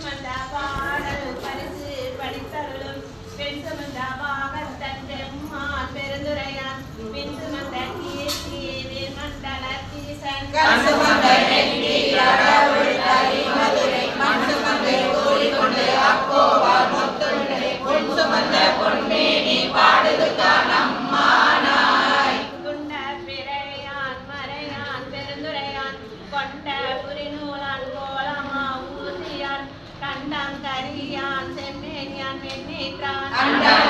சுமந்த பாடல் பரிசு படித்தருளும் பெண் சுமந்த பாகத்தன் பெம்மான் பெருந்துரையான் பின் சுமந்த கீர்த்தி மண்டல தீசன் Anda